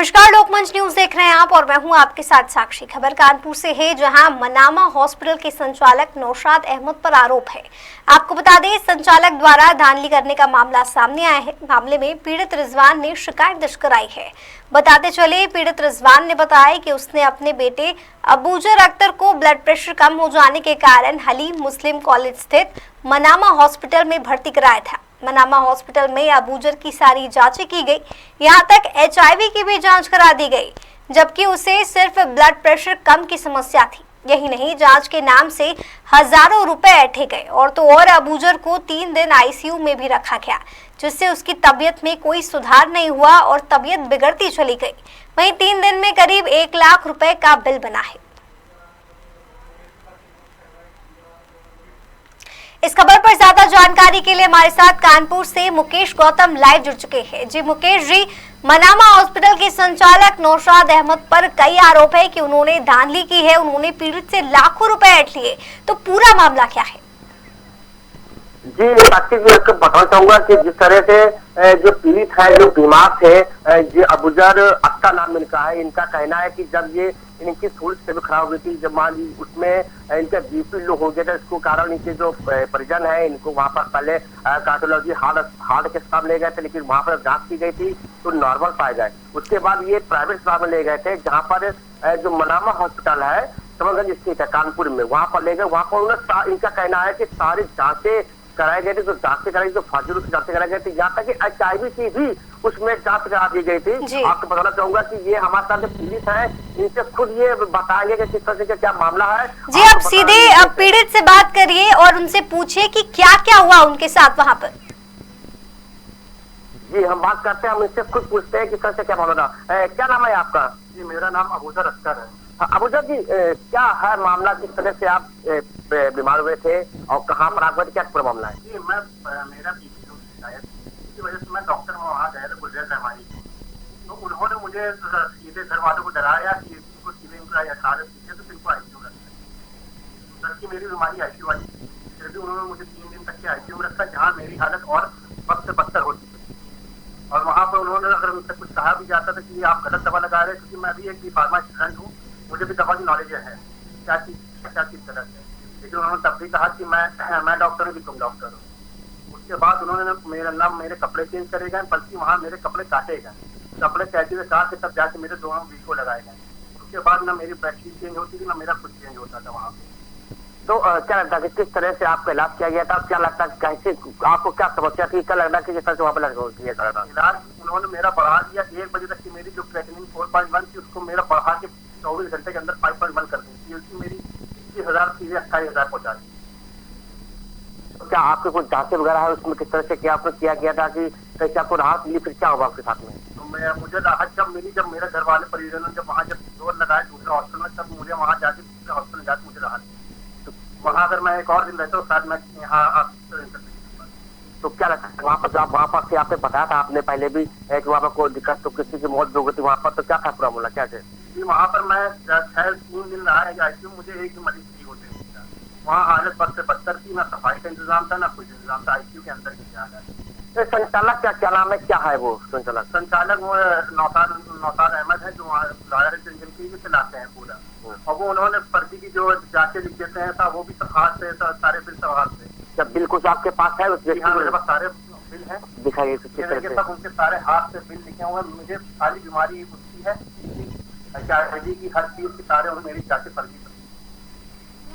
नमस्कार, लोकमंच न्यूज देख रहे हैं आप और मैं हूं आपके साथ साक्षी। खबर कानपुर से है, जहां मनामा हॉस्पिटल के संचालक नौशाद अहमद पर आरोप है। आपको बता दें, संचालक द्वारा धांधली करने का मामला सामने आया है। मामले में पीड़ित रिजवान ने शिकायत दर्ज कराई है। बताते चले, पीड़ित रिजवान ने बताया कि उसने अपने बेटे अबूजर अख्तर को ब्लड प्रेशर कम हो जाने के कारण हलीम मुस्लिम कॉलेज स्थित मनामा हॉस्पिटल में भर्ती कराया था। मनामा हॉस्पिटल में अबूजर की सारी जांचें की गई, यहां तक HIV की भी जांच करा दी गई, जबकि उसे सिर्फ ब्लड प्रेशर कम की समस्या थी। यही नहीं, जांच के नाम से हजारों रुपए ऐंठे गए और तो और अबूजर को 3 दिन ICU में भी रखा गया, जिससे उसकी तबीयत में कोई सुधार नहीं हुआ और तबीयत बिगड़ती चली गई। वहीं 3 दिन में करीब 1 लाख रुपए का बिल बना है। इस खबर पर ज्यादा जानकारी के लिए हमारे साथ कानपुर से मुकेश गौतम लाइव जुड़ चुके हैं। जी मुकेश जी, मनामा हॉस्पिटल के संचालक नौशाद अहमद पर कई आरोप है कि उन्होंने धांधली की है, उन्होंने पीड़ित से लाखों रुपए ऐंठ लिए, तो पूरा मामला क्या है? जी साक्षी जी, आपको बताना चाहूंगा कि जिस तरह से जो पीड़ित है, जो बीमार थे, जो अबूजर अख्तर नाम इनका है, इनका कहना है कि जब ये इनकी थोड़ी तबीयत खराब हुई थी, जब मान ली उसमें इनका BP लो हो गया था, इसको कारण इनके जो परिजन है इनको वहां पर पहले कार्डियोलॉजी हार्ट के साथ ले गए थे, लेकिन वहां पर जांच की गई थी तो नॉर्मल पाए गए। उसके बाद ये प्राइवेट अस्पताल में ले गए थे, जहाँ पर जो मनामा हॉस्पिटल है समरगंज स्थित है कानपुर में, वहां पर ले गए। वहां पर उन्होंने इनका कहना है कि सारी जांचें कराई गई थी, तो जांचें कराई, तो फाजिल की जांचें कराई गई थी, यहाँ तक कि HIV की भी उसमें जांच करा दी गई थी। आपको बताना चाहूंगा कि ये हमारे साथ जो पीड़ित है, इनसे खुद ये बताएंगे कि किस तरह से क्या मामला है। जी, आप सीधे पीड़ित से बात करिए और उनसे पूछिए कि क्या क्या हुआ उनके साथ वहाँ पर। जी, हम बात करते हैं, हम इनसे खुद पूछते हैं कि किस तरह से क्या मामला था। क्या नाम है आपका? जी, मेरा नाम अबूजर अख्तर है। अबूजर जी, क्या है मामला, किस तरह से आप बीमार हुए थे और कहाँ पर आप गए, क्या पूरा मामला है? जी, मेरा BP लो की शिकायत इसकी वजह से मैं डॉक्टर में वहाँ गया था गुजर रहमानी, तो उन्होंने मुझे सीधे घर वालों को डराया कि इसको सीधे इनका हालत ठीक है तो इनको ICU में रखना है। जबकि मेरी बीमारी ICU वाली थी, फिर भी उन्होंने मुझे 3 दिन तक के ICU में रखा, जहाँ मेरी हालत और वक्त से बदतर होती थी। और वहाँ पर उन्होंने अगर उनसे कुछ कहा भी जाता था कि आप गलत दवा लगा रहे हैं, क्योंकि मैं भी एक फार्मा स्टूडेंट हूँ, मुझे भी दवा की नॉलेज है क्या चीज गलत है, लेकिन उन्होंने तब भी कहा कि मैं डॉक्टर हूँ कि तुम डॉक्टर हो। उसके बाद उन्होंने मेरे कपड़े चेंज करे गए, बल्कि वहाँ मेरे कपड़े काटे गए, कपड़े कैसे हुए काट के तब जाके मेरे दोनों वीको लगाए गए। उसके बाद ना मेरी बेडशीट चेंज होती थी, ना मेरा कुछ चेंज होता था वहाँ पे। तो क्या लगता है कि किस तरह से आपका इलाज किया गया था? क्या लगता है कैसे, आपको क्या समस्या थी? क्या लगता है कि जिस तरह से वहाँ पर किया गया था इलाज? उन्होंने मेरा बढ़ा दिया 1 बजे तक की मेरी जो क्रेटिनिन 4.1 थी, उसको मेरा बढ़ा के 24 घंटे के अंदर 5.1 कर दी थी। उसकी मेरी 21,000 सीधे 28,000 पहुँचा दी। तो क्या आपके कुछ जांचें वगैरह है उसमें, किस तरह से क्या आपने किया गया था कि कैसे आपको राहत मिली, फिर क्या हुआ आपके साथ में? तो मुझे राहत जब मिली, जब मेरे घर वाले परिजनों जब वहाँ जब जोर लगाए दूसरे हॉस्पिटल में, तब मुझे वहाँ जाके दूसरे हॉस्पिटल जाके मुझे राहत मिली। तो वहाँ अगर मैं 1 और दिन रहता हूँ शायद मैं यहाँ तो क्या लगता है वहाँ पर, वहाँ पर से आपने बताया था आपने पहले भी कि वहाँ पर कोई दिक्कत, तो किसी की मौत हो गई थी वहाँ पर, तो क्या था पूरा मामला, क्या? वहाँ पर मैं 3 दिन रहा है ICU, मुझे एक मरीज ठीक होते नहीं था। वहाँ हालत बद से बदतर थी, ना सफाई का इंतजाम था, ना कुछ इंतजाम था। ICU के अंदर की हालत। संचालक क्या नाम है, क्या है वो संचालक? वो नौशाद अहमद है, जो लॉयर जिनकी भी चलाते हैं पूरा। और वो उन्होंने पर्ची की जो जांचें लिख देते हैं, वो भी सब हाथ से, सारे बिल सब हाथ से। जब बिल कुछ आपके पास है? हाँ, मेरे पास सारे बिल है, दिखाइए सब उनके सारे हाथ से बिल लिखे हुए। मुझे खाली बीमारी उसकी है की हर चीज की सारे मेरी जांचें पर्ची।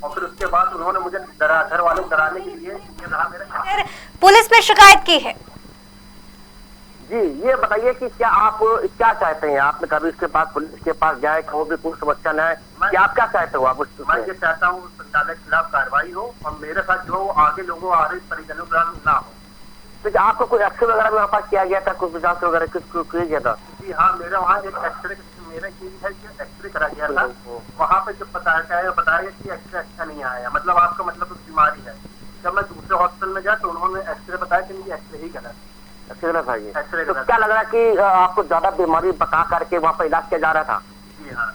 और फिर उसके बाद उन्होंने मुझे घर वालों को डराने के लिए मेरा पुलिस में शिकायत की है। जी, ये बताइए कि क्या आप क्या चाहते हैं? आपने कभी इसके पास, पुलिस के पास जाए, कहो भी कोई समस्या न है, क्या आप क्या चाहते हो? आप मैं ये चाहता हूँ संचालक के खिलाफ कार्रवाई हो और मेरे साथ जो आगे लोगों आ रहे परिजनों का ना हो। तो आपको कोई एक्सरे वगैरह वहाँ पास किया गया था, कुछ जांच वगैरह किया गया था? जी हाँ, मेरा वहाँ एक एक्सरे करा गया था। वहाँ पे जब बताया कि एक्सरे अच्छा नहीं आया, मतलब आपका मतलब बीमारी है। जब मैं दूसरे हॉस्पिटल में गया तो उन्होंने एक्सरे बताया कि मुझे एक्सरे ही गलत एक्सरे। तो क्या लग रहा है कि आपको ज्यादा बीमारी बता करके वहाँ पर इलाज किया जा रहा था? जी हाँ।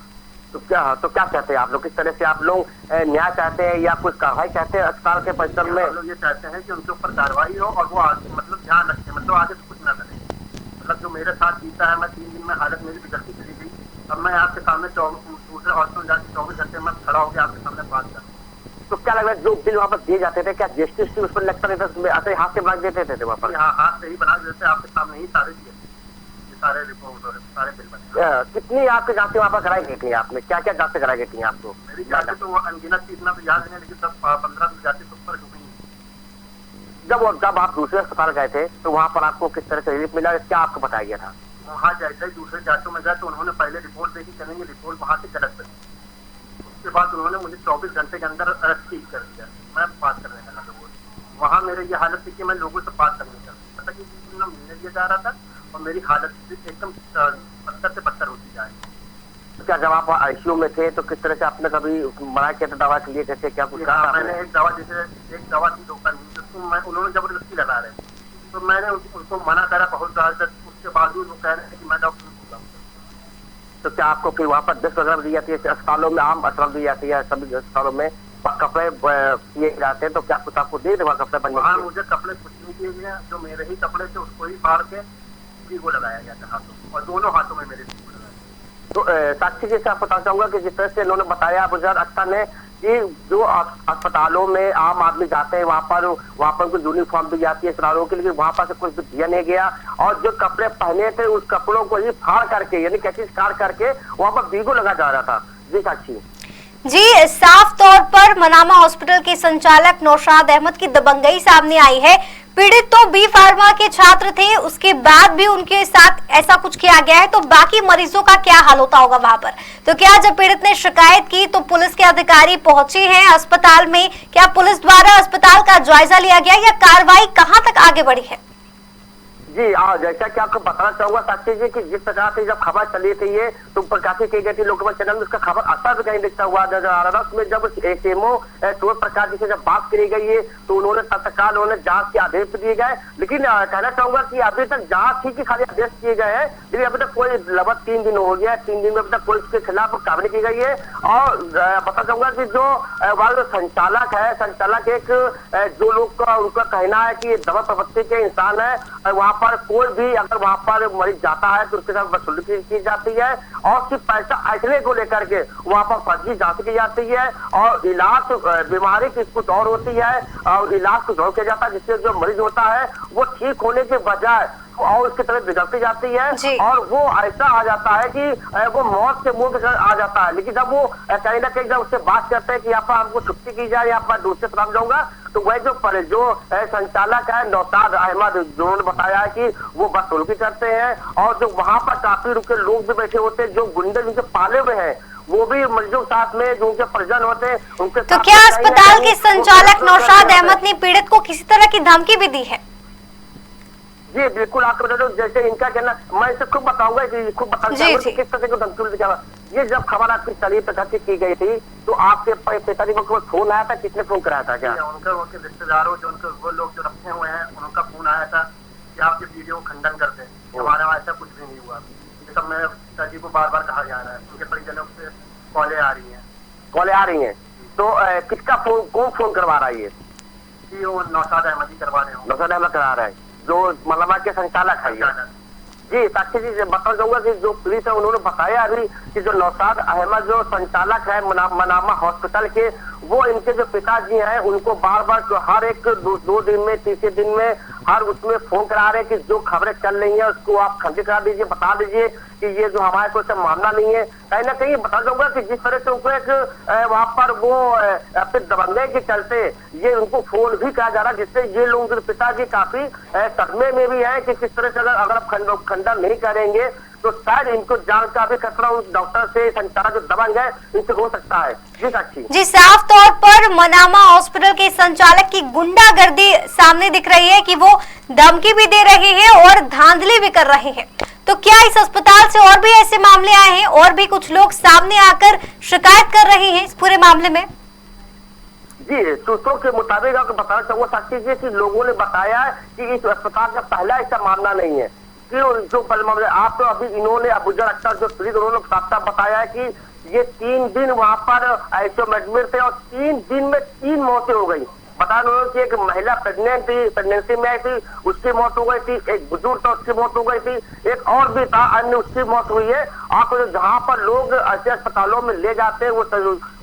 तो क्या चाहते हैं आप लोग? किस तरह से आप लोग न्याय चाहते हैं या कुछ कार्रवाई चाहते हैं अस्पताल के परिसर में? हम लोग ये चाहते हैं कि उनके ऊपर कार्रवाई हो और वो मतलब ध्यान रखें, मतलब आगे से कुछ ना करें। मतलब जो मेरे साथ बीता है, मैं 3 दिन में हालत मेरी बिगड़ती चली गई। अब मैं आपके सामने दूसरे हॉस्पिटल जाकर 24 घंटे में खड़ा होकर आपके सामने बात कर। तो क्या लग रहा है जो बिल वहाँ पर दिए जाते थे, क्या जीएसटी उस पर लगता नहीं था, उसमें ऐसे हाथ से बना देते थे वहाँ पर? हाँ, हाथ से ही बना देते, आपके सामने ही सारे दिए, सारे रिपोर्ट और सारे बिल बने। कितनी आपकी जांचें वहाँ पर कराई गई थी? आपने क्या क्या जांचें कराई गई थी आपको? मेरी जांचें तो अनगिनत थी, इतना तो याद नहीं, लेकिन 10-15 जांचें तो ऊपर हुई। जब आप दूसरे अस्पताल गए थे तो वहाँ पर आपको किस तरह से रिलीफ मिला, क्या आपको बताया गया था? वहाँ जैसे ही दूसरे जांचों में गए तो उन्होंने पहले रिपोर्ट देखी, चलेंगे रिपोर्ट वहाँ से गलत बनी। उसके बाद उन्होंने मुझे 24 घंटे के अंदर ठीक कर दिया। मैं बात करने लगा लोगों से। वहाँ मेरे ये हालत थी कि मैं लोगों से बात करने लगा, पता कि मिलने दिया जा रहा था और मेरी हालत एकदम बदतर से बदतर होती जा रही। क्या जब आप आईसीयू में थे तो किस तरह से आपने कभी मना किया था दवा के लिए, कैसे क्या कुछ कहा? मैंने एक दवा थी डोपामिन, जिसको उन्होंने जबरदस्ती लगा रहे, तो मैंने उनको मना करा बहुत ज्यादा। उसके बावजूद वो कह रहे हैं कि मैं डॉक्टर हूँ। तो क्या आपको फिर वहाँ पर 10 वगैरह दी जाती है? अस्पतालों में आम अस्पताल दी जाती है, सभी अस्पतालों में कपड़े किए जाते हैं, तो क्या कुछ आपको दे वहाँ कपड़े बनने? हाँ, मुझे कपड़े कुछ नहीं दिए गए, जो मेरे ही कपड़े थे उसको ही फाड़ के वीगो लगाया गया था हाथों, और दोनों हाथों में मेरे वीगो लगाया। तो साक्षी जी से आप बताना चाहूंगा कि जिस तरह से इन्होंने बताया अबुजर अख्तर ने कि जो अस्पतालों में आम आदमी जाते हैं वहाँ पर उनको यूनिफॉर्म दी जाती है अस्पतालों के, लेकिन वहाँ पर से कुछ दिया नहीं गया, और जो कपड़े पहने थे उस कपड़ों को ही फाड़ करके यानी कैसे काट करके वहाँ पर वीगो लगा जा रहा था। जी साक्षी जी, साफ तौर पर मनामा हॉस्पिटल के संचालक नौशाद अहमद की दबंगई सामने आई है। पीड़ित तो बी फार्मा के छात्र थे, उसके बाद भी उनके साथ ऐसा कुछ किया गया है, तो बाकी मरीजों का क्या हाल होता होगा वहां पर? तो क्या जब पीड़ित ने शिकायत की तो पुलिस के अधिकारी पहुंचे हैं अस्पताल में? क्या पुलिस द्वारा अस्पताल का जायजा लिया गया या कार्रवाई कहां तक आगे बढ़ी है? जी जैसा कि आपको बताना चाहूंगा साक्षी जी कि जिस प्रकार से जब खबर चली थी ये तो प्रकाशित की गई थी लोकसभा चैनल में, उसका खबर असर भी कहीं दिखता हुआ नजर आ रहा था। उसमें जब एसएमओ सूर्य प्रकाश जी से जब बात करी गई है तो उन्होंने तत्काल उन्होंने जांच के आदेश दिए गए, लेकिन कहना चाहूंगा कि अभी तक जांच ही के खाली आदेश दिए गए हैं, लेकिन अभी तक कोई लगभग 3 दिन हो गया, 3 दिन में अभी तक कोई इसके खिलाफ कार्रवाई की गई है। और बता चाहूंगा कि जो वहाँ संचालक है, संचालक एक जो लोग का उनका कहना है कि दवा प्रवृत्ति के इंसान है, वहाँ पर कोई भी अगर वहाँ पर मरीज जाता है तो उसके साथ वसूली की जाती है, और सिर्फ पैसा ऐठने को लेकर के वहाँ पर फर्जी जांच की जाती है, और इलाज बीमारी की कुछ और होती है और इलाज कुछ और किया जाता है, जिससे जो मरीज होता है वो ठीक होने के बजाय और उसकी तरफ बिगड़ती जाती है और वो ऐसा आ जाता है कि वो मौत के मुंह पे आ जाता है। लेकिन जब वो कहीं ना कहीं जब उससे बात करते हैं कि यहाँ पर हमको छुट्टी की जाए, यहाँ पर दूसरे तरफ जाऊंगा, तो वह जो संचालक है नौशाद अहमद, जिन्होंने बताया है कि वो बदसलूकी करते हैं, और जो वहां पर काफी रुके लोग भी बैठे होते हैं, जो गुंडे जिनके पाले हुए हैं वो भी मरीजों के साथ में जो उनके परिजन होते हैं उनके तो क्या अस्पताल के संचालक नौशाद अहमद ने पीड़ित को किसी तरह की धमकी भी दी है? जी बिल्कुल, आपको बता दो, जैसे इनका कहना, मैं इसे खुद बताऊंगा कि खुद बताना चाहूंगा किस तरह से धमकी दिया। ये जब खबर आपकी चली प्रकाशित की गई थी तो आपके पिताजी को फोन आया था? किसने फोन कराया था? क्या उनके रिश्तेदारों जो उनके वो लोग जो रखे हुए हैं उनका फोन आया था कि आपके वीडियो खंडन करते हैं, हमारे वहाँ ऐसा कुछ भी नहीं हुआ। ये सब मेरे पिताजी को बार बार कहा जा रहा है, उनके परिजनों से कॉलें आ रही हैं। तो किसका फोन, कौन फोन करवा रहा है? ये जी वो नौशाद अहमद ही करवा रहे हो। नौशाद अहमद करा रहा है जो मनामा के संचालक है। जी साक्षी जी बता दूंगा कि जो पुलिस है उन्होंने बताया अभी कि जो नौशाद अहमद जो संचालक है मनामा हॉस्पिटल के, वो इनके जो पिताजी हैं उनको बार बार हर एक 2 दिन में, तीसरे दिन में हर उसमें फोन करा रहे हैं कि जो खबरें चल रही हैं उसको आप खंडित करा दीजिए, बता दीजिए कि ये जो हमारे कोई सब मामला नहीं है। कहीं ना कहीं बता दूंगा कि जिस तरह से उनको एक वहाँ पर वो अपने दबंगे के चलते ये उनको फोन भी कहा जा रहा है, जिससे ये लोग उनके पिताजी काफी सदमे में भी है कि किस तरह से अगर आप खंडन नहीं करेंगे तो शायद इनको जान का भी खतरा उस डॉक्टर से, संचालक जो दबंग है, इनसे हो सकता है। जी साक्षी जी, साफ तौर पर मनामा हॉस्पिटल के संचालक की गुंडागर्दी सामने दिख रही है कि वो धमकी भी दे रहे हैं और धांधली भी कर रहे हैं। तो क्या इस अस्पताल से और भी ऐसे मामले आए हैं और भी कुछ लोग सामने आकर शिकायत कर रहे हैं इस पूरे मामले में? जी सूत्रों के मुताबिक आपको बताना चाहूंगा साक्षी जी कि लोगों ने बताया कि इस अस्पताल का पहला ऐसा मामला नहीं है कि जो मामले आप तो अभी इन्होंने अबुजर अख्तर जो पीड़ित उन्होंने साफ साफ बताया है कि ये 3 दिन वहां पर आईसीयू में एडमिट थे और 3 दिन में 3 मौतें हो गई। बता रहा कि एक महिला प्रेगनेंसी में आई थी, उसकी मौत हो गई थी। एक बुजुर्ग था, उसकी मौत हो गई थी। एक और भी था अन्य, उसकी मौत हुई है। आपको जहाँ पर लोग ऐसे अस्पतालों में ले जाते हैं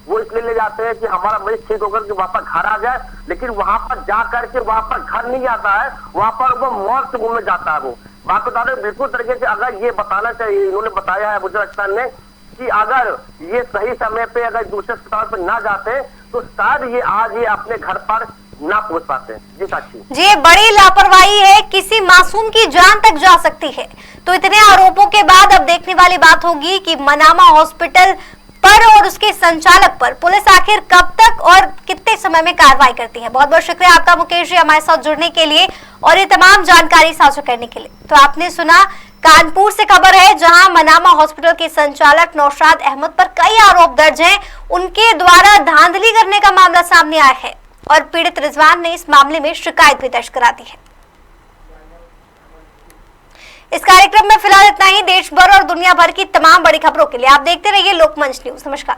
वो इसलिए ले जाते हैं कि हमारा मरीज ठीक होकर के वापस घर आ जाए, लेकिन वहां पर जा करके वहां पर घर नहीं आता है, वहां पर वो मौत के मुंह में जाता है। वो बात बता रहे बिल्कुल तरीके से अगर ये बताना चाहिए, इन्होंने बताया है बुजुर्ग अख्तर ने कि अगर ये सही समय पे अगर दूसरे अस्पताल पर ना जाते तो शायद ये आज ये अपने घर पर ना पहुंच पाते। जी साक्षी जी, बड़ी लापरवाही है, किसी मासूम की जान तक जा सकती है। तो इतने आरोपों के बाद अब देखने वाली बात होगी कि मनामा हॉस्पिटल पर और उसके संचालक पर पुलिस आखिर कब तक और कितने समय में कार्रवाई करती है। बहुत बहुत शुक्रिया आपका मुकेश जी, हमारे साथ जुड़ने के लिए और ये तमाम जानकारी साझा करने के लिए। तो आपने सुना, कानपुर से खबर है जहां मनामा हॉस्पिटल के संचालक नौशाद अहमद पर कई आरोप दर्ज हैं। उनके द्वारा धांधली करने का मामला सामने आया है और पीड़ित रिजवान ने इस मामले में शिकायत भी दर्ज करा दी है। इस कार्यक्रम में फिलहाल इतना ही। देश भर और दुनिया भर की तमाम बड़ी खबरों के लिए आप देखते रहिए लोकमंच न्यूज। नमस्कार।